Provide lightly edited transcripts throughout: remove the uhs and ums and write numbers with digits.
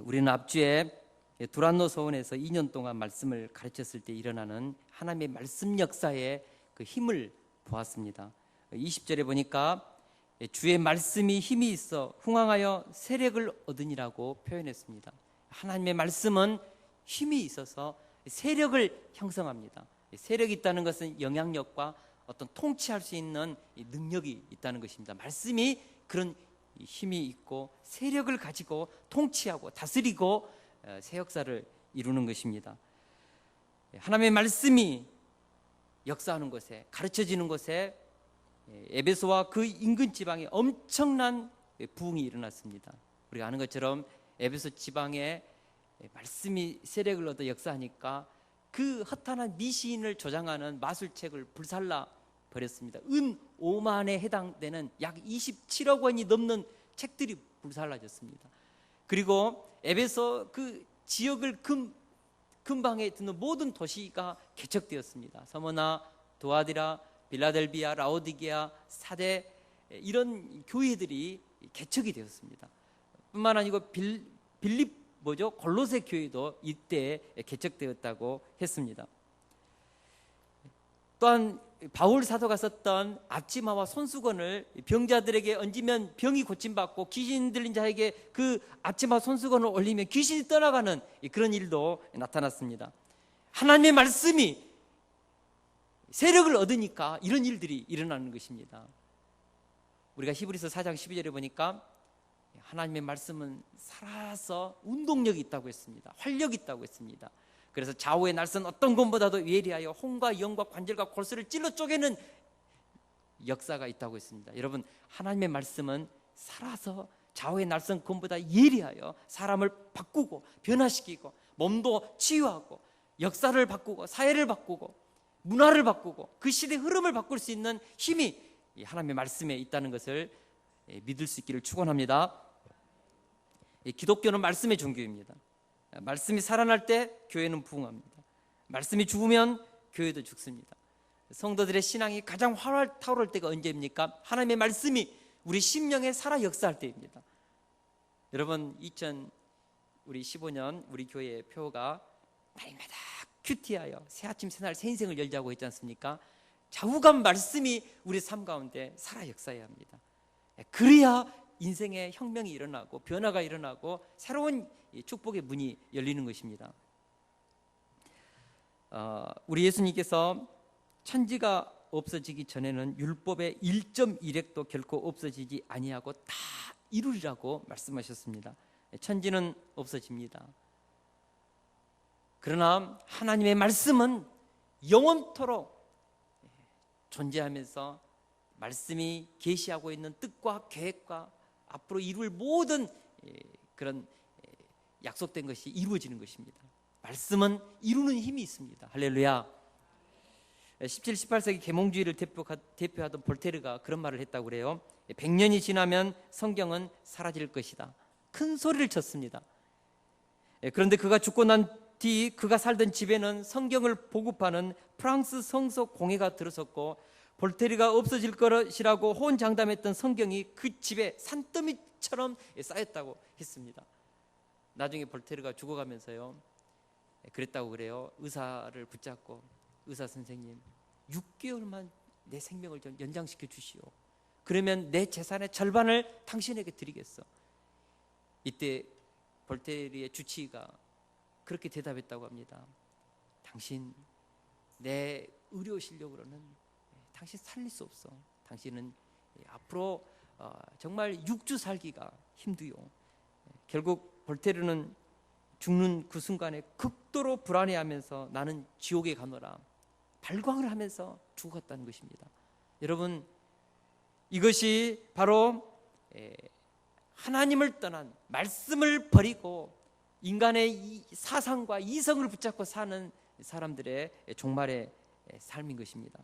우리는 앞주에 두란노 소원에서 2년 동안 말씀을 가르쳤을 때 일어나는 하나님의 말씀 역사의 그 힘을 보았습니다. 20절에 보니까 주의 말씀이 힘이 있어 흥왕하여 세력을 얻으니라고 표현했습니다. 하나님의 말씀은 힘이 있어서 세력을 형성합니다. 세력이 있다는 것은 영향력과 어떤 통치할 수 있는 능력이 있다는 것입니다. 말씀이 그런 힘이 있고 세력을 가지고 통치하고 다스리고 새 역사를 이루는 것입니다. 하나님의 말씀이 역사하는 곳에, 가르쳐지는 곳에 에베소와 그 인근 지방에 엄청난 부흥이 일어났습니다. 우리가 아는 것처럼 에베소 지방에 말씀이 세력을 얻어 역사하니까 그 허탄한 미신을 조장하는 마술책을 불살라 버렸습니다. 은 5만에 해당되는 약 27억 원이 넘는 책들이 불살라졌습니다. 그리고 에베소 그 지역을 근방에 드는 모든 도시가 개척되었습니다. 서머나, 도아디라, 빌라델비아, 라오디게아, 사데 이런 교회들이 개척이 되었습니다. 뿐만 아니고 골로새 교회도 이때 개척되었다고 했습니다. 또한 바울 사도가 썼던 앞치마와 손수건을 병자들에게 얹으면 병이 고침받고 귀신 들린 자에게 그 앞치마 손수건을 올리면 귀신이 떠나가는 그런 일도 나타났습니다. 하나님의 말씀이 세력을 얻으니까 이런 일들이 일어나는 것입니다. 우리가 히브리서 4장 12절에 보니까 하나님의 말씀은 살아서 운동력이 있다고 했습니다. 활력이 있다고 했습니다. 그래서 좌우의 날선 어떤 검보다도 예리하여 혼과 영과 관절과 골수를 찔러 쪼개는 역사가 있다고 했습니다. 여러분, 하나님의 말씀은 살아서 좌우의 날선 검보다 예리하여 사람을 바꾸고 변화시키고 몸도 치유하고 역사를 바꾸고 사회를 바꾸고 문화를 바꾸고 그 시대의 흐름을 바꿀 수 있는 힘이 하나님의 말씀에 있다는 것을 믿을 수 있기를 축원합니다. 기독교는 말씀의 종교입니다. 말씀이 살아날 때 교회는 부흥합니다. 말씀이 죽으면 교회도 죽습니다. 성도들의 신앙이 가장 활활 타오를 때가 언제입니까? 하나님의 말씀이 우리 심령에 살아 역사할 때입니다. 여러분, 2015년 우리 교회의 표가 날마다 큐티하여 새아침 새날 새 인생을 열자고 했지 않습니까? 좌우간 말씀이 우리 삶 가운데 살아 역사해야 합니다. 그래야 인생의 혁명이 일어나고 변화가 일어나고 새로운 축복의 문이 열리는 것입니다. 우리 예수님께서 천지가 없어지기 전에는 율법의 1.1획도 결코 없어지지 아니하고 다 이루리라고 말씀하셨습니다. 천지는 없어집니다. 그러나 하나님의 말씀은 영원토록 존재하면서 말씀이 계시하고 있는 뜻과 계획과 앞으로 이룰 모든 그런 약속된 것이 이루어지는 것입니다. 말씀은 이루는 힘이 있습니다. 할렐루야. 17, 18세기 계몽주의를 대표하던 볼테르가 그런 말을 했다고 그래요. 100년이 지나면 성경은 사라질 것이다. 큰 소리를 쳤습니다. 그런데 그가 죽고 난 뒤 그가 살던 집에는 성경을 보급하는 프랑스 성서 공회가 들어섰고 볼테르가 없어질 것이라고 호언장담했던 성경이 그 집에 산더미처럼 쌓였다고 했습니다. 나중에 볼테르가 죽어가면서요 그랬다고 그래요. 의사를 붙잡고, 의사 선생님 6개월만 내 생명을 좀 연장시켜 주시오. 그러면 내 재산의 절반을 당신에게 드리겠어. 이때 볼테르의 주치의가 그렇게 대답했다고 합니다. 당신 내 의료 실력으로는 당신 살릴 수 없어. 당신은 앞으로 정말 6주 살기가 힘들요. 결국 볼테르는 죽는 그 순간에 극도로 불안해하면서 나는 지옥에 가노라 발광을 하면서 죽었다는 것입니다. 여러분, 이것이 바로 하나님을 떠난 말씀을 버리고 인간의 사상과 이성을 붙잡고 사는 사람들의 종말의 삶인 것입니다.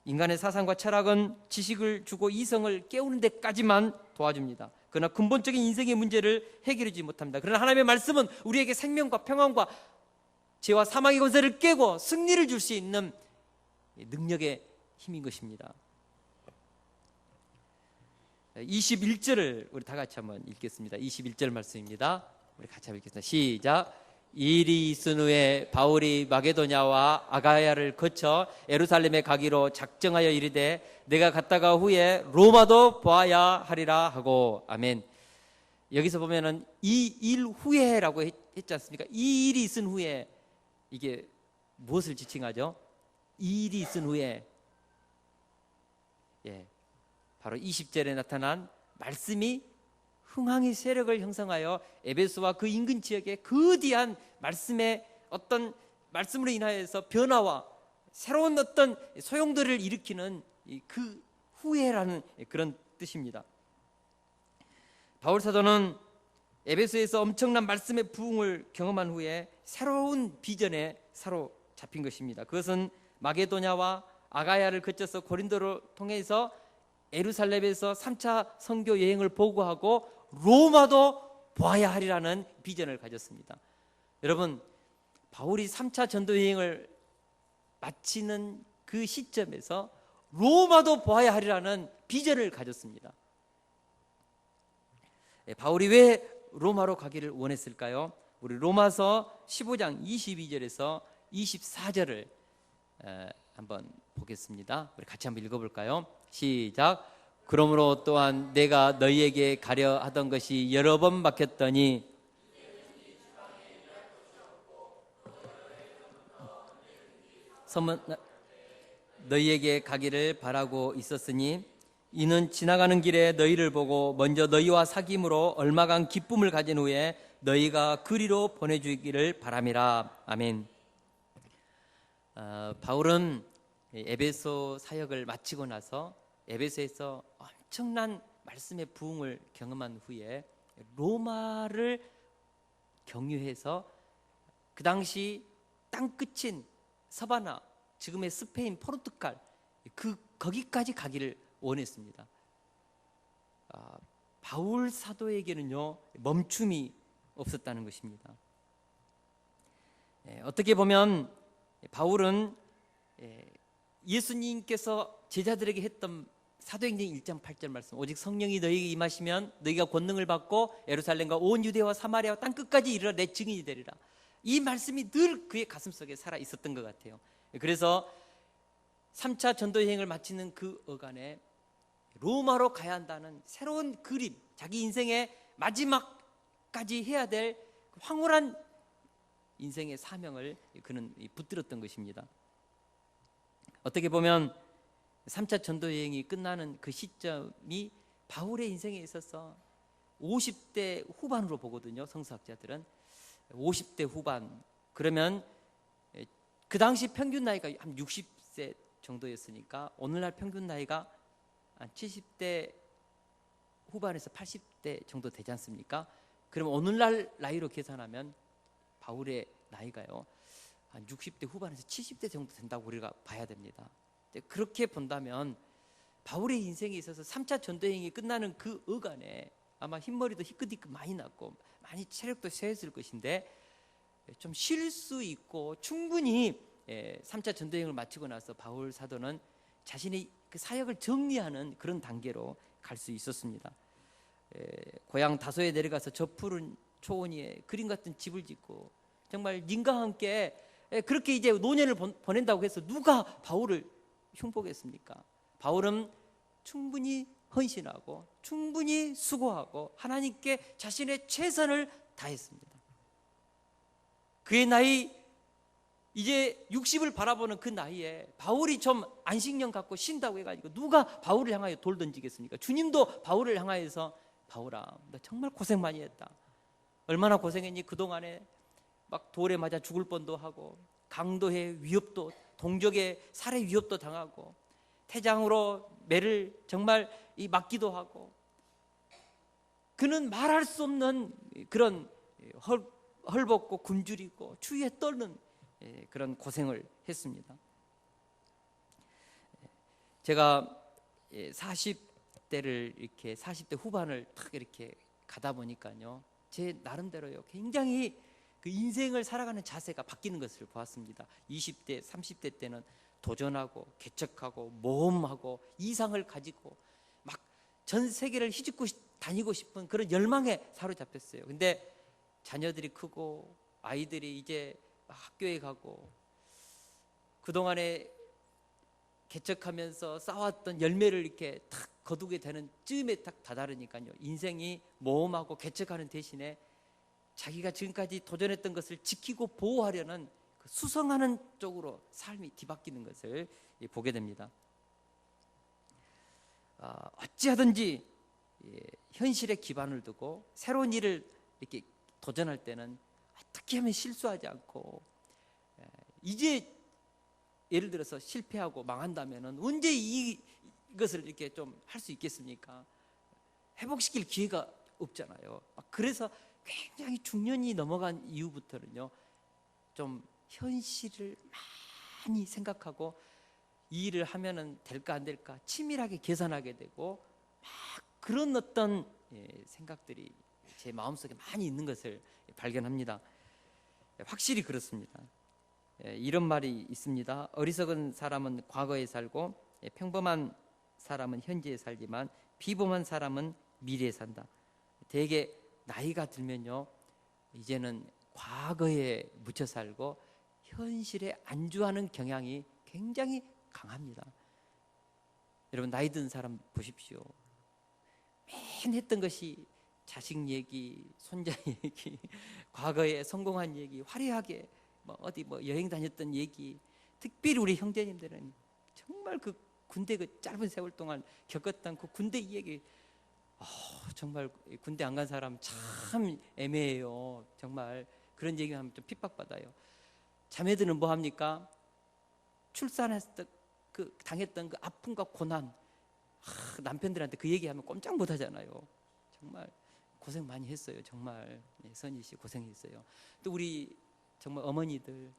인간의 사상과 철학은 지식을 주고 이성을 깨우는 데까지만 도와줍니다. 그러나 근본적인 인생의 문제를 해결하지 못합니다. 그러나 하나님의 말씀은 우리에게 생명과 평안과 죄와 사망의 권세를 깨고 승리를 줄 수 있는 능력의 힘인 것입니다. 21절을 우리 다 같이 한번 읽겠습니다. 21절 말씀입니다. 우리 같이 한번 읽겠습니다. 시작. 이 일이 있은 후에 바울이 마게도냐와 아가야를 거쳐 예루살렘에 가기로 작정하여 이르되 내가 갔다가 후에 로마도 보아야 하리라 하고. 아멘. 여기서 보면은 이 일 후에라고 했지 않습니까? 이 일이 있은 후에, 이게 무엇을 지칭하죠? 이 일이 있은 후에, 바로 20절에 나타난 말씀이 흥황의 세력을 형성하여 에베소와 그 인근 지역에 거대한 말씀의 어떤 말씀으로 인하여서 변화와 새로운 어떤 소용돌이를 일으키는 그 후회라는 그런 뜻입니다. 바울 사도는 에베소에서 엄청난 말씀의 부흥을 경험한 후에 새로운 비전에 사로잡힌 것입니다. 그것은 마게도냐와 아가야를 거쳐서 고린도를 통해서 예루살렘에서 3차 선교 여행을 보고하고 로마도 보아야 하리라는 비전을 가졌습니다. 여러분, 바울이 3차 전도 여행을 마치는 그 시점에서 로마도 보아야 하리라는 비전을 가졌습니다. 바울이 왜 로마로 가기를 원했을까요? 우리 로마서 15장 22절에서 24절을 한번 보겠습니다. 우리 같이 한번 읽어볼까요? 시작. 그러므로 또한 내가 너희에게 가려 하던 것이 여러 번 막혔더니 너희에게 가기를 바라고 있었으니 이는 지나가는 길에 너희를 보고 먼저 너희와 사귐으로 얼마간 기쁨을 가진 후에 너희가 그리로 보내주기를 바람이라. 아멘. 바울은 에베소 사역을 마치고 나서 에베소에서 엄청난 말씀의 부흥을 경험한 후에 로마를 경유해서 그 당시 땅끝인 서바나, 지금의 스페인, 포르투갈, 거기까지 가기를 원했습니다. 바울 사도에게는요, 멈춤이 없었다는 것입니다. 어떻게 보면 바울은 예수님께서 제자들에게 했던 사도행전 1장 8절 말씀, 오직 성령이 너희에게 임하시면 너희가 권능을 받고 예루살렘과 온 유대와 사마리아와 땅끝까지 이르러 내 증인이 되리라. 이 말씀이 늘 그의 가슴속에 살아 있었던 것 같아요. 그래서 3차 전도 여행을 마치는 그 어간에 로마로 가야 한다는 새로운 그림, 자기 인생의 마지막까지 해야 될 황홀한 인생의 사명을 그는 붙들었던 것입니다. 어떻게 보면 3차 전도 여행이 끝나는 그 시점이 바울의 인생에 있어서 50대 후반으로 보거든요. 성서학자들은 50대 후반, 그러면 그 당시 평균 나이가 한 60세 정도였으니까 오늘날 평균 나이가 한 70대 후반에서 80대 정도 되지 않습니까? 그럼 오늘날 나이로 계산하면 바울의 나이가요 한 60대 후반에서 70대 정도 된다고 우리가 봐야 됩니다. 그렇게 본다면 바울의 인생에 있어서 3차 전도여행이 끝나는 그 어간에 아마 흰머리도 희끗희끗 많이 났고 많이 체력도 쇠했을 것인데 좀 쉴 수 있고 충분히 3차 전도여행을 마치고 나서 바울 사도는 자신의 그 사역을 정리하는 그런 단계로 갈 수 있었습니다. 고향 다소에 내려가서 저 푸른 초원 위에 그림 같은 집을 짓고 정말 님과 함께 그렇게 이제 노년을 보낸다고 해서 누가 바울을 흉보겠습니까? 바울은 충분히 헌신하고 충분히 수고하고 하나님께 자신의 최선을 다했습니다. 그의 나이 이제 60을 바라보는 그 나이에 바울이 좀 안식년 갖고 쉰다고 해가지고 누가 바울을 향하여 돌 던지겠습니까? 주님도 바울을 향하여서 바울아, 너 정말 고생 많이 했다. 얼마나 고생했니? 그동안에 막 돌에 맞아 죽을 뻔도 하고 강도의 위협도, 동족의 살해 위협도 당하고 태장으로 매를 정말 맞기도 하고 그는 말할 수 없는 그런 헐벗고 굶주리고 추위에 떨는 그런 고생을 했습니다. 제가 40대를 이렇게 40대 후반을 탁 이렇게 가다 보니까요, 제 나름대로요 굉장히 그 인생을 살아가는 자세가 바뀌는 것을 보았습니다. 20대, 30대 때는 도전하고 개척하고 모험하고 이상을 가지고 막 전 세계를 휘젓고 다니고 싶은 그런 열망에 사로잡혔어요. 근데 자녀들이 크고 아이들이 이제 학교에 가고 그동안에 개척하면서 쌓았던 열매를 이렇게 탁 거두게 되는 쯤에 딱 다다르니까요, 인생이 모험하고 개척하는 대신에 자기가 지금까지 도전했던 것을 지키고 보호하려는 그 수성하는 쪽으로 삶이 뒤바뀌는 것을 보게 됩니다. 어찌하든지 현실에 기반을 두고 새로운 일을 이렇게 도전할 때는 어떻게 하면 실수하지 않고, 이제 예를 들어서 실패하고 망한다면은 언제 이것을 이렇게 좀 할 수 있겠습니까? 회복시킬 기회가 없잖아요. 그래서 굉장히 중년이 넘어간 이후부터는요, 좀 현실을 많이 생각하고 이 일을 하면은 될까 안 될까 치밀하게 계산하게 되고, 막 그런 어떤 생각들이 제 마음속에 많이 있는 것을 발견합니다. 확실히 그렇습니다. 이런 말이 있습니다. 어리석은 사람은 과거에 살고 평범한 사람은 현재에 살지만 비범한 사람은 미래에 산다. 대개 나이가 들면요, 이제는 과거에 묻혀 살고 현실에 안주하는 경향이 굉장히 강합니다. 여러분, 나이 든 사람 보십시오. 맨 했던 것이 자식 얘기, 손자 얘기, 과거에 성공한 얘기, 화려하게 어디 여행 다녔던 얘기. 특별히 우리 형제님들은 정말 그 군대 그 짧은 세월 동안 겪었던 그 군대 얘기, 정말 군대 안 간 사람 참 애매해요. 정말 그런 얘기하면 좀 핍박받아요. 자매들은 뭐 합니까? 출산했을 때 당했던 그 아픔과 고난, 남편들한테 그 얘기하면 꼼짝 못 하잖아요. 정말 고생 많이 했어요. 정말 선희 씨 고생했어요. 또 우리 정말 어머니들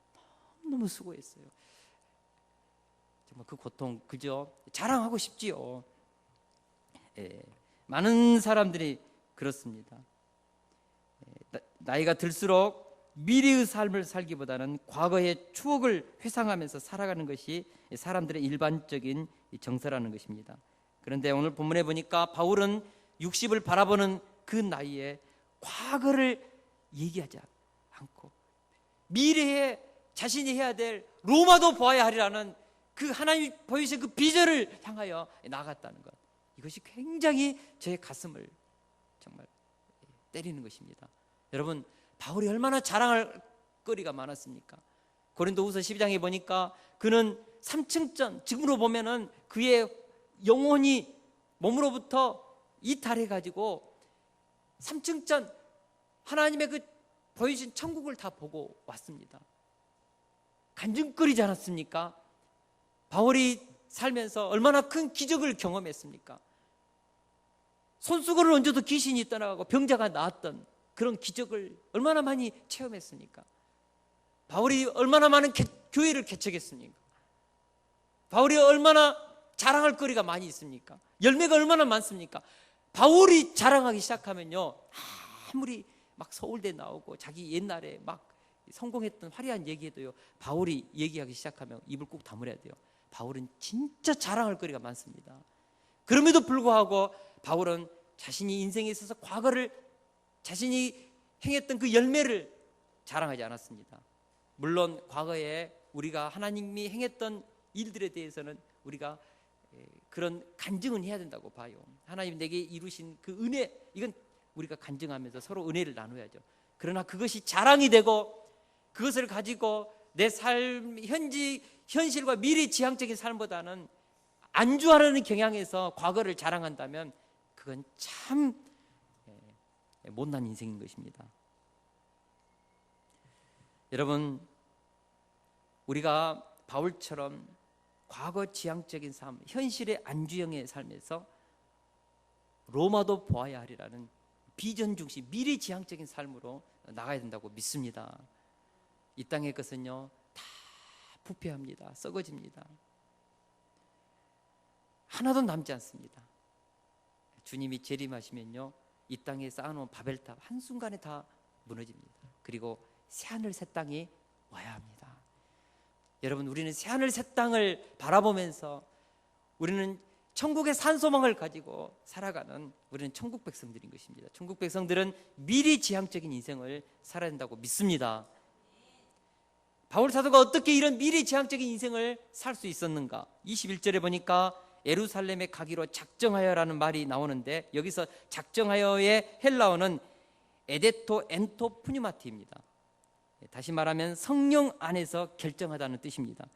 너무 수고했어요. 정말 그 고통 그저 자랑하고 싶지요. 많은 사람들이 그렇습니다. 나이가 들수록 미래의 삶을 살기보다는 과거의 추억을 회상하면서 살아가는 것이 사람들의 일반적인 정서라는 것입니다. 그런데 오늘 본문에 보니까 바울은 60을 바라보는 그 나이에 과거를 얘기하지 않고 미래에 자신이 해야 될 로마도 보아야 하리라는 그 하나님이 보이신 그 비전을 향하여 나아갔다는 것, 이것이 굉장히 저의 가슴을 정말 때리는 것입니다. 여러분, 바울이 얼마나 자랑할 거리가 많았습니까? 고린도후서 12장에 보니까 그는 3층전, 지금으로 보면은 그의 영혼이 몸으로부터 이탈해 가지고 3층전 하나님의 그 보여주신 천국을 다 보고 왔습니다. 간증거리지 않았습니까? 바울이 살면서 얼마나 큰 기적을 경험했습니까? 손수건을 얹어도 귀신이 떠나가고 병자가 나았던 그런 기적을 얼마나 많이 체험했습니까? 바울이 얼마나 많은 교회를 개척했습니까? 바울이 얼마나 자랑할 거리가 많이 있습니까? 열매가 얼마나 많습니까? 바울이 자랑하기 시작하면요, 아무리 막 서울대 나오고 자기 옛날에 막 성공했던 화려한 얘기해도요, 바울이 얘기하기 시작하면 입을 꾹 다물어야 돼요. 바울은 진짜 자랑할 거리가 많습니다. 그럼에도 불구하고 바울은 자신이 인생에 있어서 과거를, 자신이 행했던 그 열매를 자랑하지 않았습니다. 물론 과거에 우리가 하나님이 행했던 일들에 대해서는 우리가 그런 간증은 해야 된다고 봐요. 하나님 내게 이루신 그 은혜, 이건 우리가 간증하면서 서로 은혜를 나눠야죠. 그러나 그것이 자랑이 되고 그것을 가지고 내 삶, 현실과 미래 지향적인 삶보다는 안주하려는 경향에서 과거를 자랑한다면 그건 참 못난 인생인 것입니다. 여러분, 우리가 바울처럼 과거 지향적인 삶, 현실의 안주형의 삶에서 로마도 보아야 하리라는 비전 중심, 미래 지향적인 삶으로 나가야 된다고 믿습니다. 이 땅의 것은요, 다 부패합니다. 썩어집니다. 하나도 남지 않습니다. 주님이 재림하시면요, 이 땅에 쌓아놓은 바벨탑 한순간에 다 무너집니다. 그리고 새하늘 새 땅이 와야 합니다. 여러분, 우리는 새하늘 새 땅을 바라보면서 우리는 천국의 산소망을 가지고 살아가는 우리는 천국 백성들인 것입니다. 천국 백성들은 미래지향적인 인생을 살아야 한다고 믿습니다. 바울 사도가 어떻게 이런 미래지향적인 인생을 살 수 있었는가? 21절에 보니까 예루살렘에 가기로 작정하여라는 말이 나오는데, 여기서 작정하여의 헬라어는 에데토 엔토 푸뉴마티입니다. 다시 말하면 성령 안에서 결정하다는 뜻입니다.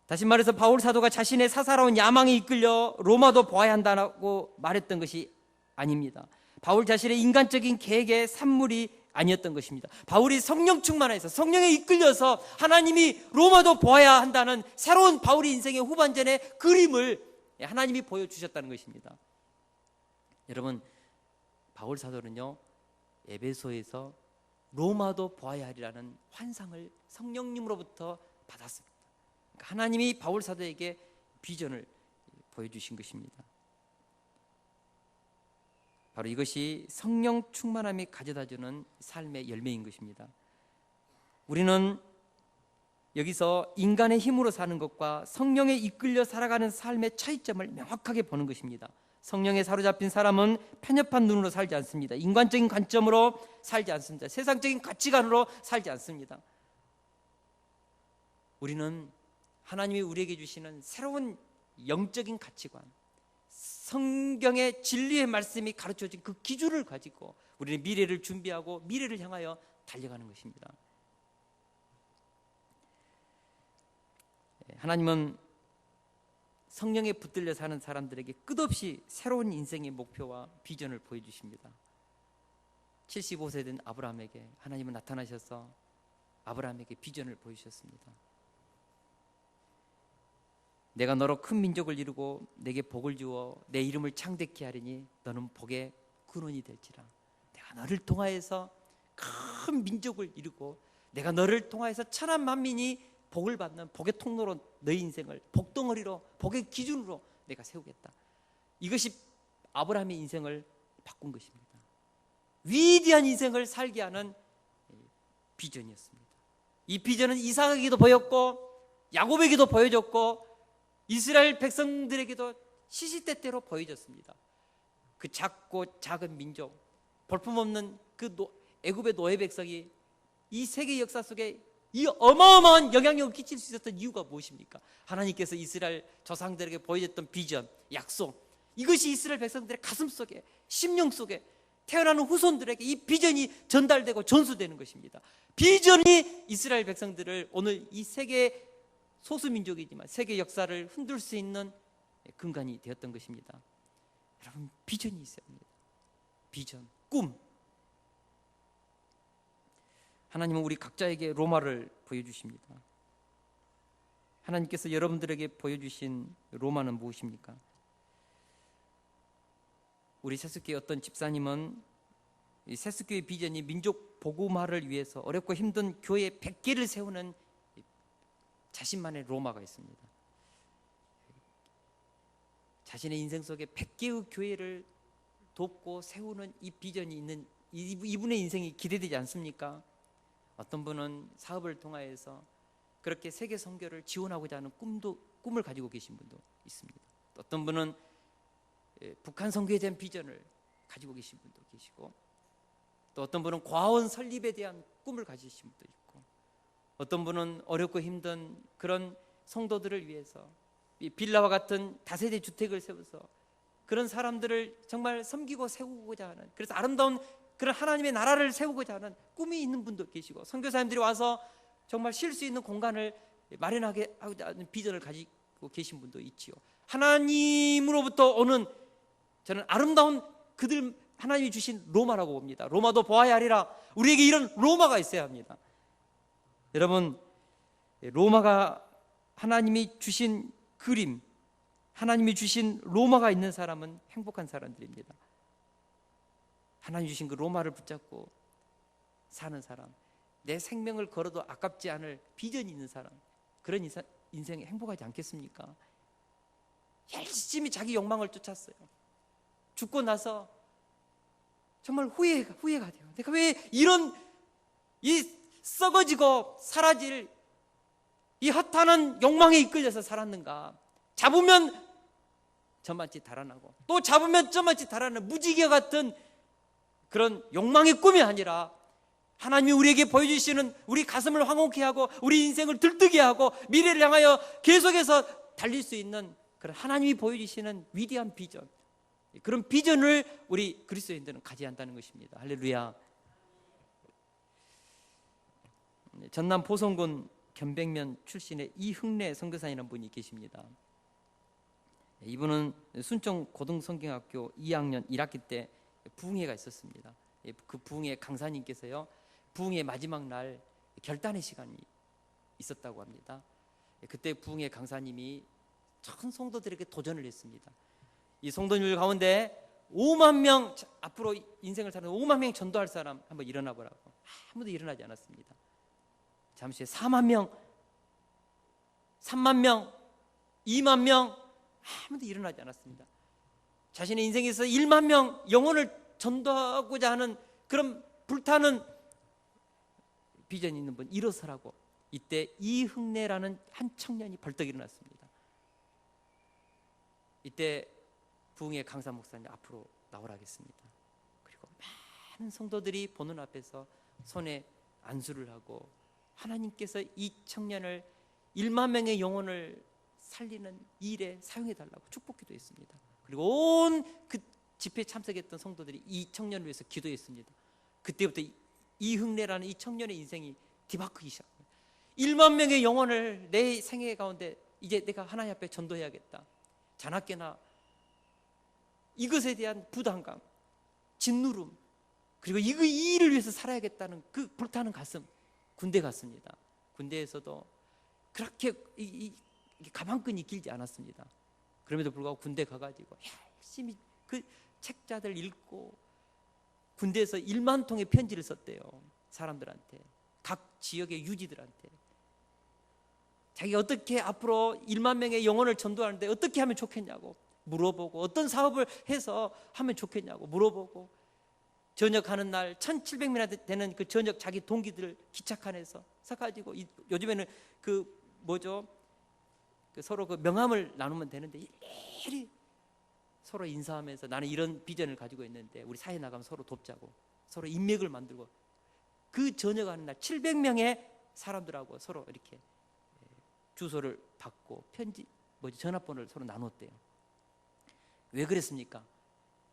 다시 말해서 바울 사도가 자신의 사사로운 야망에 이끌려 로마도 보아야 한다고 말했던 것이 아닙니다. 바울 자신의 인간적인 계획의 산물이 아니었던 것입니다. 바울이 성령 충만해서 성령에 이끌려서 하나님이 로마도 보아야 한다는 새로운 바울의 인생의 후반전의 그림을 하나님이 보여주셨다는 것입니다. 여러분, 바울 사도는요, 에베소에서 로마도 보아야 하리라는 환상을 성령님으로부터 받았습니다. 하나님이 바울 사도에게 비전을 보여주신 것입니다. 바로 이것이 성령 충만함이 가져다주는 삶의 열매인 것입니다. 우리는 여기서 인간의 힘으로 사는 것과 성령에 이끌려 살아가는 삶의 차이점을 명확하게 보는 것입니다. 성령에 사로잡힌 사람은 편협한 눈으로 살지 않습니다. 인간적인 관점으로 살지 않습니다. 세상적인 가치관으로 살지 않습니다. 우리는 하나님이 우리에게 주시는 새로운 영적인 가치관, 성경의 진리의 말씀이 가르쳐진 그 기준을 가지고 우리는 미래를 준비하고 미래를 향하여 달려가는 것입니다. 하나님은 성령에 붙들려 사는 사람들에게 끝없이 새로운 인생의 목표와 비전을 보여주십니다. 75세 된 아브라함에게 하나님은 나타나셔서 아브라함에게 비전을 보여주셨습니다. 내가 너로 큰 민족을 이루고 내게 복을 주어 내 이름을 창대케 하리니 너는 복의 근원이 될지라. 내가 너를 통하여서 큰 민족을 이루고 내가 너를 통하여서 천한 만민이 복을 받는 복의 통로로 너희 인생을 복덩어리로 복의 기준으로 내가 세우겠다. 이것이 아브라함의 인생을 바꾼 것입니다. 위대한 인생을 살게 하는 비전이었습니다. 이 비전은 이삭에게도 보였고 야곱에게도 보여졌고 이스라엘 백성들에게도 시시때때로 보여졌습니다. 그 작고 작은 민족, 볼품없는 그 애굽의 노예 백성이 이 세계 역사 속에 이 어마어마한 영향력을 끼칠 수 있었던 이유가 무엇입니까? 하나님께서 이스라엘 조상들에게 보여줬던 비전, 약속, 이것이 이스라엘 백성들의 가슴 속에, 심령 속에 태어나는 후손들에게 이 비전이 전달되고 전수되는 것입니다. 비전이 이스라엘 백성들을 오늘 이 세계 소수민족이지만 세계 역사를 흔들 수 있는 근간이 되었던 것입니다. 여러분, 비전이 있어야 합니다. 비전, 꿈. 하나님은 우리 각자에게 로마를 보여주십니다. 하나님께서 여러분들에게 보여주신 로마는 무엇입니까? 우리 세숫교회 어떤 집사님은 이 세숫교회 비전이 민족 복음화를 위해서 어렵고 힘든 교회 100개를 세우는 자신만의 로마가 있습니다. 자신의 인생 속에 100개의 교회를 돕고 세우는 이 비전이 있는 이분의 인생이 기대되지 않습니까? 어떤 분은 사업을 통하여서 그렇게 세계 선교를 지원하고자 하는 꿈을 가지고 계신 분도 있습니다. 어떤 분은 북한 선교에 대한 비전을 가지고 계신 분도 계시고, 또 어떤 분은 과원 설립에 대한 꿈을 가지신 분도 있고, 어떤 분은 어렵고 힘든 그런 성도들을 위해서 빌라와 같은 다세대 주택을 세워서 그런 사람들을 정말 섬기고 세우고자 하는, 그래서 아름다운 그런 하나님의 나라를 세우고자 하는 꿈이 있는 분도 계시고, 선교사님들이 와서 정말 쉴 수 있는 공간을 마련하게 하는 비전을 가지고 계신 분도 있지요. 하나님으로부터 오는 저는 아름다운 그들 하나님이 주신 로마라고 봅니다. 로마도 보아야 하리라. 우리에게 이런 로마가 있어야 합니다. 여러분, 로마가 하나님이 주신 그림, 하나님이 주신 로마가 있는 사람은 행복한 사람들입니다. 하나님 주신 그 로마를 붙잡고 사는 사람, 내 생명을 걸어도 아깝지 않을 비전이 있는 사람, 그런 인생이 행복하지 않겠습니까? 열심히 자기 욕망을 쫓았어요. 죽고 나서 정말 후회가 돼요. 내가 왜 이런 이 썩어지고 사라질 이 허탄한 욕망에 이끌려서 살았는가? 잡으면 저만치 달아나고 또 잡으면 저만치 달아나는 무지개 같은 그런 욕망의 꿈이 아니라 하나님이 우리에게 보여주시는 우리 가슴을 황홀케 하고 우리 인생을 들뜨게 하고 미래를 향하여 계속해서 달릴 수 있는 그런 하나님이 보여주시는 위대한 비전, 그런 비전을 우리 그리스도인들은 가져야 한다는 것입니다. 할렐루야. 전남 보성군 견백면 출신의 이흥래 선교사님이라는 분이 계십니다. 이분은 순천 고등성경학교 2학년 1학기 때 부흥회가 있었습니다. 그 부흥회 강사님께서요, 부흥회 마지막 날 결단의 시간이 있었다고 합니다. 그때 부흥회 강사님이 천 성도들에게 도전을 했습니다. 이 성도들 가운데 5만 명, 앞으로 인생을 사는 5만 명 전도할 사람 한번 일어나 보라고. 아무도 일어나지 않았습니다. 잠시 후에 4만 명, 3만 명, 2만 명, 아무도 일어나지 않았습니다. 자신의 인생에서 1만 명 영혼을 전도하고자 하는 그런 불타는 비전이 있는 분 일어서라고. 이때 이흥래라는 한 청년이 벌떡 일어났습니다. 이때 부흥회 강사 목사님 앞으로 나오라겠습니다. 그리고 많은 성도들이 보는 앞에서 손에 안수를 하고 하나님께서 이 청년을 1만 명의 영혼을 살리는 일에 사용해 달라고 축복 기도했습니다. 그리고 온 그 집회에 참석했던 성도들이 이 청년을 위해서 기도했습니다. 그때부터 이흥래라는 이 청년의 인생이 뒤바뀌기 시작합니다. 1만 명의 영혼을 내 생애 가운데 이제 내가 하나님 앞에 전도해야겠다. 자나깨나 이것에 대한 부담감, 짓누름, 그리고 이 일을 위해서 살아야겠다는 그 불타는 가슴. 군대 갔습니다. 군대에서도 그렇게 가방끈이 길지 않았습니다. 그럼에도 불구하고 군대 가가지고 열심히 그 책자들 읽고 군대에서 1만 통의 편지를 썼대요. 사람들한테, 각 지역의 유지들한테. 자기가 어떻게 앞으로 1만 명의 영혼을 전도하는데 어떻게 하면 좋겠냐고 물어보고, 어떤 사업을 해서 하면 좋겠냐고 물어보고, 전역하는 날 1700명이나 되는 그 전역 자기 동기들 기차칸에서 사가지고, 요즘에는 그 뭐죠, 그 서로 그 명함을 나누면 되는데 일일이 서로 인사하면서 나는 이런 비전을 가지고 있는데 우리 사회 나가면 서로 돕자고, 서로 인맥을 만들고, 그 전역하는 날 700명의 사람들하고 서로 이렇게 주소를 받고 편지 전화번호를 서로 나눴대요. 왜 그랬습니까?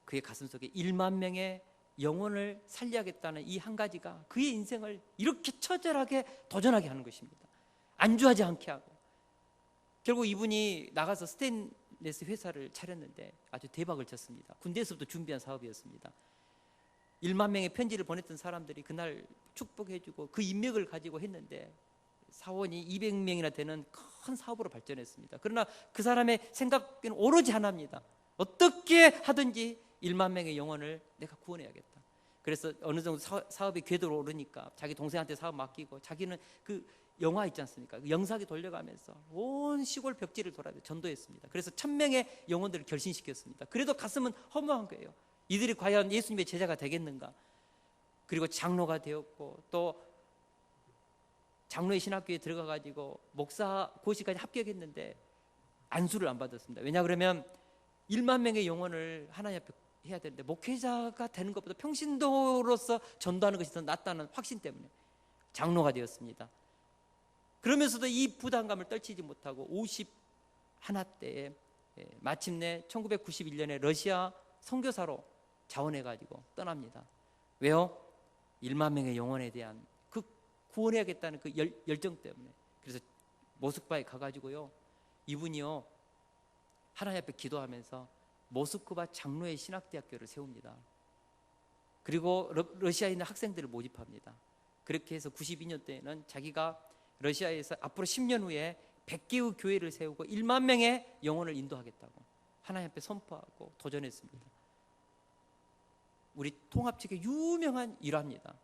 그의 가슴속에 1만 명의 영혼을 살려야겠다는 이 한 가지가 그의 인생을 이렇게 처절하게 도전하게 하는 것입니다. 안주하지 않게 하고, 결국 이분이 나가서 스테인레스 회사를 차렸는데 아주 대박을 쳤습니다. 군대에서부터 준비한 사업이었습니다. 1만 명의 편지를 보냈던 사람들이 그날 축복해주고 그 인맥을 가지고 했는데 사원이 200명이나 되는 큰 사업으로 발전했습니다. 그러나 그 사람의 생각은 오로지 하나입니다. 어떻게 하든지 1만 명의 영혼을 내가 구원해야겠다. 그래서 어느 정도 사업이 궤도로 오르니까 자기 동생한테 사업 맡기고, 자기는 그 영화 있지 않습니까? 그 영사기 돌려가면서 온 시골 벽지를 돌아 전도했습니다. 그래서 1000명의 영혼들을 결신시켰습니다. 그래도 가슴은 허무한 거예요. 이들이 과연 예수님의 제자가 되겠는가? 그리고 장로가 되었고, 또 장로의 신학교에 들어가가지고 목사 고시까지 합격했는데 안수를 안 받았습니다. 왜냐 그러면 1만 명의 영혼을 하나님 앞에 해야 되는데 목회자가 되는 것보다 평신도로서 전도하는 것이 더 낫다는 확신 때문에 장로가 되었습니다. 그러면서도 이 부담감을 떨치지 못하고 51때에 마침내 1991년에 러시아 선교사로 자원해가지고 떠납니다. 왜요? 1만 명의 영혼에 대한 그 구원해야겠다는 그 열정 때문에. 그래서 모스크바에 가가지고요, 이분이요 하나님 앞에 기도하면서 모스크바 장로의 신학대학교를 세웁니다. 그리고 러시아에 있는 학생들을 모집합니다. 그렇게 해서 92년대에는 자기가 러시아에서 앞으로 10년 후에 100개의 교회를 세우고 1만 명의 영혼을 인도하겠다고 하나님 앞에 선포하고 도전했습니다. 우리 통합측의 유명한 일화입니다.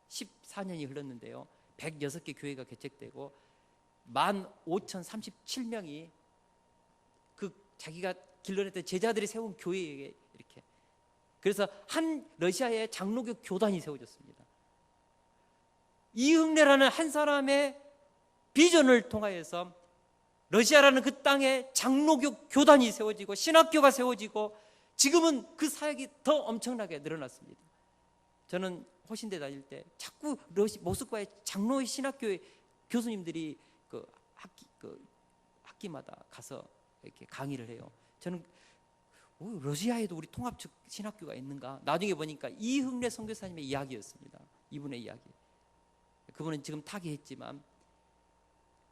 14년이 흘렀는데요, 106개 교회가 개척되고 15,037명이 그 자기가 길러냈던 제자들이 세운 교회에 이렇게, 그래서 한 러시아의 장로교 교단이 세워졌습니다. 이흥래라는 한 사람의 비전을 통하여서 러시아라는 그 땅에 장로교 교단이 세워지고 신학교가 세워지고 지금은 그 사역이 더 엄청나게 늘어났습니다. 저는 호신대 다닐 때 자꾸 모스크바의 장로의 신학교의 교수님들이 그 학기마다 가서 이렇게 강의를 해요. 저는 러시아에도 우리 통합적 신학교가 있는가? 나중에 보니까 이흥래 선교사님의 이야기였습니다. 이분의 이야기. 그분은 지금 타계했지만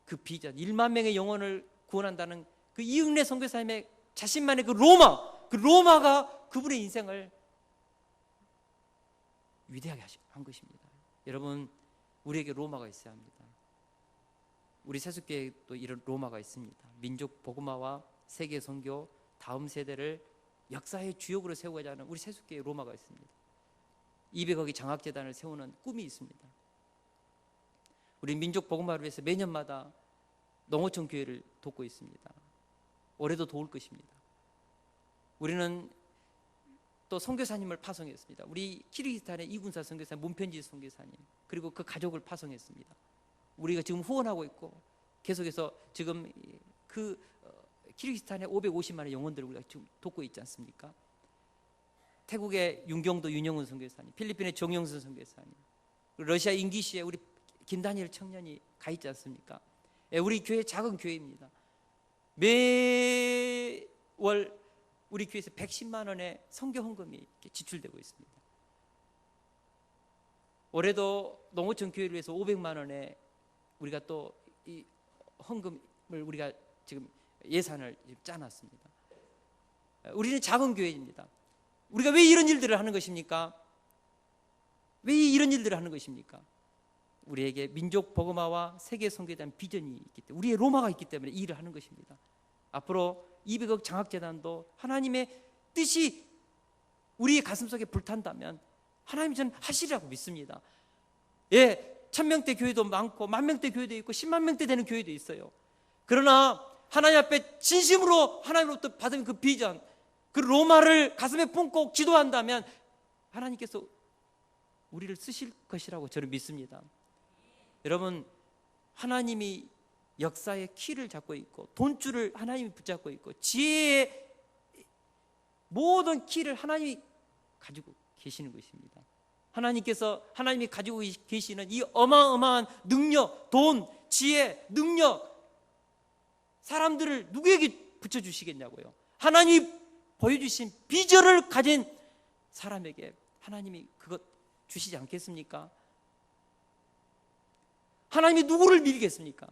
그 비전 1만 명의 영혼을 구원한다는 그 이흥래 선교사님의 자신만의 그 로마가 그분의 인생을 위대하게 한 것입니다. 여러분, 우리에게 로마가 있어야 합니다. 우리 세숫교회도 이런 로마가 있습니다. 민족 복음화와 세계 선교, 다음 세대를 역사의 주역으로 세우고자 하는 우리 세숫교회 로마가 있습니다. 200억의 장학재단을 세우는 꿈이 있습니다. 우리 민족 복음화를 위해서 매년마다 농어촌 교회를 돕고 있습니다. 올해도 도울 것입니다. 우리는 또 선교사님을 파송했습니다. 우리 키르기스탄의 이군사 선교사님, 문편지 선교사님, 그리고 그 가족을 파송했습니다. 우리가 지금 후원하고 있고 계속해서 지금 그 키르기스탄의 550만의 영혼들을 우리가 지금 돕고 있지 않습니까? 태국의 윤경도 윤영훈 선교사님, 필리핀의 정영선 선교사님, 러시아 인기시에 우리 김다니엘 청년이 가 있지 않습니까? 우리 교회 작은 교회입니다. 매월 우리 교회에서 110만 원의 선교 헌금이 지출되고 있습니다. 올해도 농어촌 교회를 위해서 500만 원의 우리가 또 이 헌금을 우리가 지금 예산을 짜놨습니다. 우리는 작은 교회입니다. 우리가 왜 이런 일들을 하는 것입니까? 왜 이런 일들을 하는 것입니까? 우리에게 민족 복음화와 세계 선교에 대한 비전이 있기 때문에, 우리의 로마가 있기 때문에 이 일을 하는 것입니다. 앞으로 200억 장학재단도 하나님의 뜻이 우리의 가슴속에 불탄다면 하나님이 저는 하시리라고 믿습니다. 1000명대 교회도 많고 10,000명대 교회도 있고 10만 명대 되는 교회도 있어요. 그러나 하나님 앞에 진심으로 하나님으로부터 받은 그 비전, 그 로마를 가슴에 품고 기도한다면 하나님께서 우리를 쓰실 것이라고 저는 믿습니다. 여러분, 하나님이 역사의 키를 잡고 있고 돈줄을 하나님이 붙잡고 있고 지혜의 모든 키를 하나님이 가지고 계시는 것입니다. 하나님이 가지고 계시는 이 어마어마한 능력, 돈, 지혜, 능력, 사람들을 누구에게 붙여주시겠냐고요. 하나님이 보여주신 비전을 가진 사람에게 하나님이 그것 주시지 않겠습니까? 하나님이 누구를 믿겠습니까?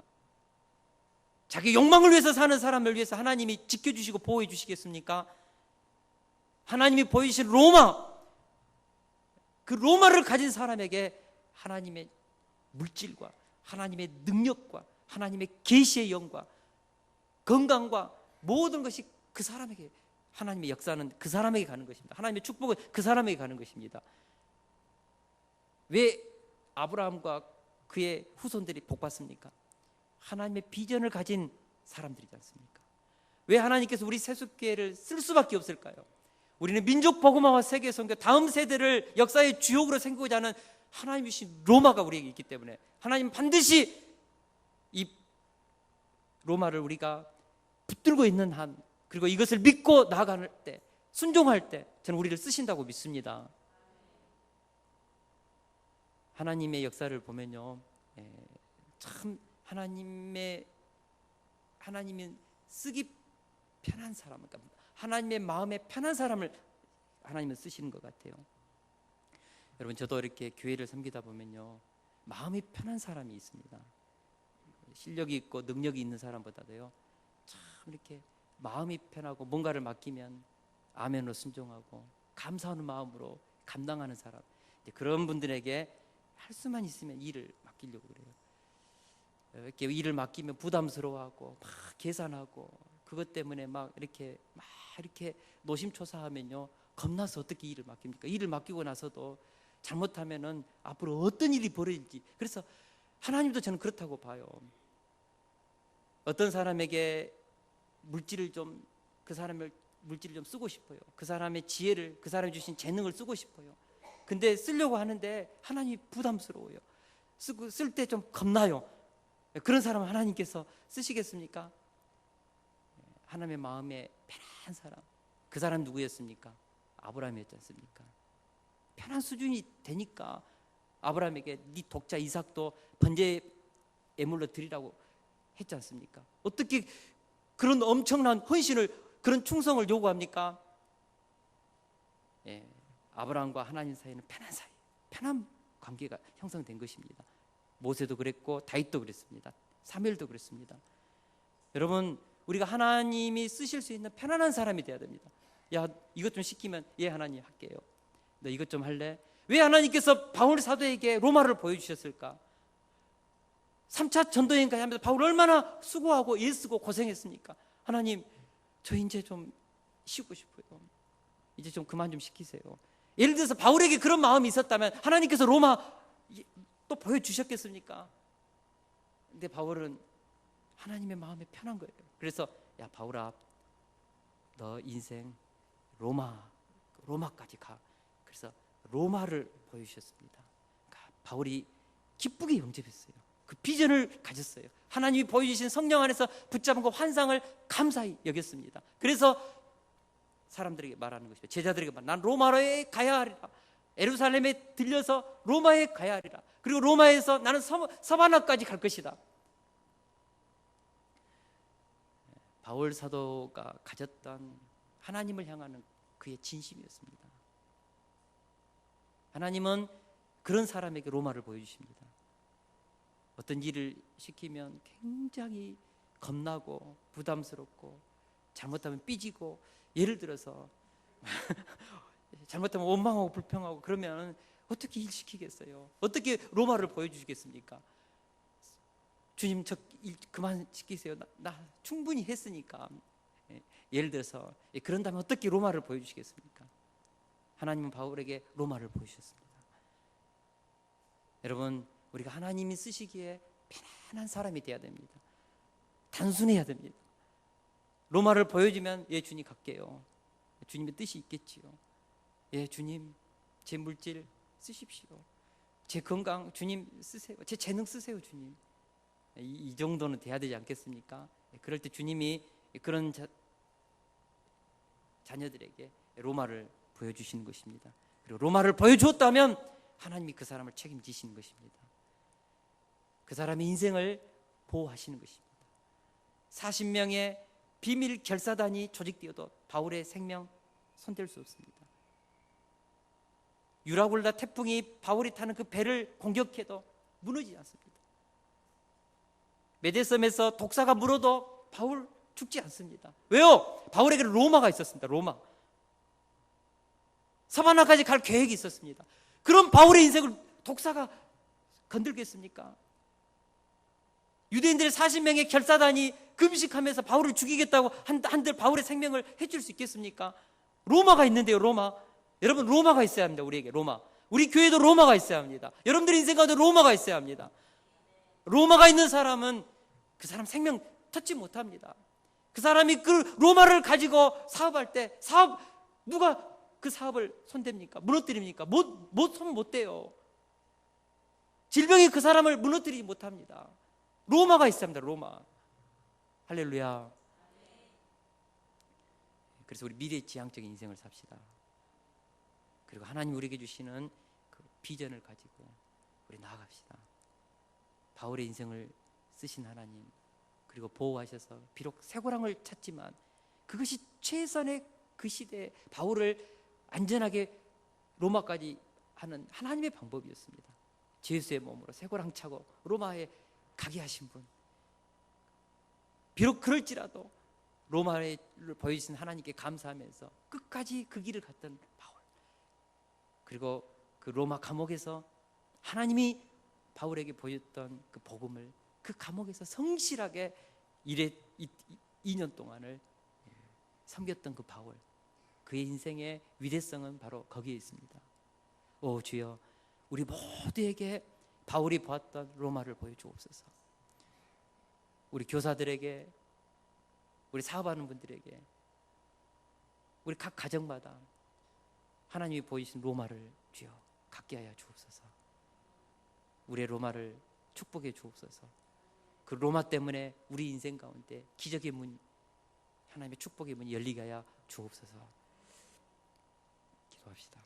자기 욕망을 위해서 사는 사람을 위해서 하나님이 지켜주시고 보호해 주시겠습니까? 하나님이 보여주신 로마, 그 로마를 가진 사람에게 하나님의 물질과 하나님의 능력과 하나님의 계시의 영과 건강과 모든 것이 그 사람에게, 하나님의 역사는 그 사람에게 가는 것입니다. 하나님의 축복은 그 사람에게 가는 것입니다. 왜 아브라함과 그의 후손들이 복받습니까? 하나님의 비전을 가진 사람들이지 않습니까? 왜 하나님께서 우리 세숫교회를 쓸 수밖에 없을까요? 우리는 민족 복음화와 세계 선교, 다음 세대를 역사의 주역으로 세우고자 하는 하나님이 주신 로마가 우리에게 있기 때문에 하나님 반드시 이 로마를 우리가 붙들고 있는 한, 그리고 이것을 믿고 나아갈 때, 순종할 때 저는 우리를 쓰신다고 믿습니다. 하나님의 역사를 보면요, 참 하나님이 쓰기 편한 사람, 그러니까 하나님의 마음에 편한 사람을 하나님은 쓰시는 것 같아요. 여러분, 저도 이렇게 교회를 섬기다 보면요, 마음이 편한 사람이 있습니다. 실력이 있고 능력이 있는 사람보다도요, 참 이렇게 마음이 편하고 뭔가를 맡기면 아멘으로 순종하고 감사하는 마음으로 감당하는 사람, 그런 분들에게 할 수만 있으면 일을 맡기려고 그래요. 이렇게 일을 맡기면 부담스러워하고 막 계산하고 그것 때문에 막 이렇게 노심초사하면요, 겁나서 어떻게 일을 맡깁니까? 일을 맡기고 나서도 잘못하면은 앞으로 어떤 일이 벌어질지. 그래서 하나님도 저는 그렇다고 봐요. 어떤 사람에게 그 사람을 물질을 좀 쓰고 싶어요. 그 사람의 지혜를, 그 사람이 주신 재능을 쓰고 싶어요. 근데 쓰려고 하는데 하나님이 부담스러워요. 쓸 때 좀 겁나요. 그런 사람은 하나님께서 쓰시겠습니까? 하나님의 마음에 편한 사람, 그 사람 누구였습니까? 아브라함이었지 않습니까? 편한 수준이 되니까 아브라함에게 네 독자 이삭도 번제 예물로 드리라고 했지 않습니까? 어떻게 그런 엄청난 헌신을, 그런 충성을 요구합니까? 예, 아브라함과 하나님 사이는 편한 사이, 편한 관계가 형성된 것입니다. 모세도 그랬고 다윗도 그랬습니다. 사무엘도 그랬습니다. 여러분, 우리가 하나님이 쓰실 수 있는 편안한 사람이 돼야 됩니다. 야, 이것 좀 시키면 예 하나님 할게요. 너 이것 좀 할래? 왜 하나님께서 바울 사도에게 로마를 보여주셨을까? 3차 전도여행 가야 하면서 바울 얼마나 수고하고 애쓰고 고생했습니까? 하나님, 저 이제 좀 쉬고 싶어요. 이제 좀 그만 좀 시키세요. 예를 들어서 바울에게 그런 마음이 있었다면 하나님께서 로마 또 보여주셨겠습니까? 근데 바울은 하나님의 마음에 편한 거예요. 그래서 야 바울아, 너 인생 로마까지 가. 그래서 로마를 보여주셨습니다. 그러니까 바울이 기쁘게 영접했어요. 그 비전을 가졌어요. 하나님이 보여주신 성령 안에서 붙잡은 그 환상을 감사히 여겼습니다. 그래서 사람들에게 말하는 것이죠. 제자들에게 말, 난 로마에 가야 하리라. 예루살렘에 들려서 로마에 가야 하리라. 그리고 로마에서 나는 서바나까지 갈 것이다. 바울 사도가 가졌던 하나님을 향하는 그의 진심이었습니다. 하나님은 그런 사람에게 로마를 보여주십니다. 어떤 일을 시키면 굉장히 겁나고 부담스럽고 잘못하면 삐지고, 예를 들어서 잘못하면 원망하고 불평하고 그러면 어떻게 일 시키겠어요? 어떻게 로마를 보여주시겠습니까? 주님, 저 일 그만 시키세요. 나 충분히 했으니까. 예를 들어서 그런다면 어떻게 로마를 보여주시겠습니까? 하나님은 바울에게 로마를 보여주셨습니다. 여러분, 우리가 하나님이 쓰시기에 편안한 사람이 되어야 됩니다. 단순해야 됩니다. 로마를 보여주면 예 주님 갈게요. 주님의 뜻이 있겠지요. 예 주님, 제 물질 쓰십시오. 제 건강 주님 쓰세요. 제 재능 쓰세요 주님. 이 정도는 돼야 되지 않겠습니까? 그럴 때 주님이 그런 자녀들에게 로마를 보여주시는 것입니다. 그리고 로마를 보여주었다면 하나님이 그 사람을 책임지시는 것입니다. 그 사람의 인생을 보호하시는 것입니다. 40명의 비밀 결사단이 조직되어도 바울의 생명 손댈 수 없습니다. 유라굴라 태풍이 바울이 타는 그 배를 공격해도 무너지지 않습니다. 메데섬에서 독사가 물어도 바울 죽지 않습니다. 왜요? 바울에게는 로마가 있었습니다. 로마. 사바나까지 갈 계획이 있었습니다. 그럼 바울의 인생을 독사가 건들겠습니까? 유대인들의 40명의 결사단이 금식하면서 바울을 죽이겠다고 한들 바울의 생명을 해줄 수 있겠습니까? 로마가 있는데요. 로마. 여러분, 로마가 있어야 합니다. 우리에게 로마. 우리 교회도 로마가 있어야 합니다. 여러분들의 인생 가운데 로마가 있어야 합니다. 로마가 있는 사람은 그 사람 생명 터치 못합니다. 그 사람이 그 로마를 가지고 사업할 때 누가 그 사업을 손댑니까? 무너뜨립니까? 손 못 대요. 질병이 그 사람을 무너뜨리지 못합니다. 로마가 있어야 합니다. 로마. 할렐루야. 그래서 우리 미래지향적인 인생을 삽시다. 그리고 하나님 우리에게 주시는 그 비전을 가지고 우리 나아갑시다. 바울의 인생을 쓰신 하나님, 그리고 보호하셔서 비록 쇠고랑을 찾지만 그것이 최선의 그 시대에 바울을 안전하게 로마까지 하는 하나님의 방법이었습니다. 제수의 몸으로 쇠고랑 차고 로마에 가게 하신 분. 비록 그럴지라도 로마를 보여주신 하나님께 감사하면서 끝까지 그 길을 갔던 바울. 그리고 그 로마 감옥에서 하나님이 바울에게 보였던 그 복음을 그 감옥에서 성실하게 2년 동안을 섬겼던 그 바울. 그의 인생의 위대성은 바로 거기에 있습니다. 오 주여, 우리 모두에게 바울이 보았던 로마를 보여주옵소서. 우리 교사들에게, 우리 사업하는 분들에게, 우리 각 가정마다 하나님이 보이신 로마를 주여 갖게 하여 주옵소서. 우리의 로마를 축복해 주옵소서. 그 로마 때문에 우리 인생 가운데 기적의 문 하나님의 축복의 문이 열리게 하여 주옵소서. 기도합시다.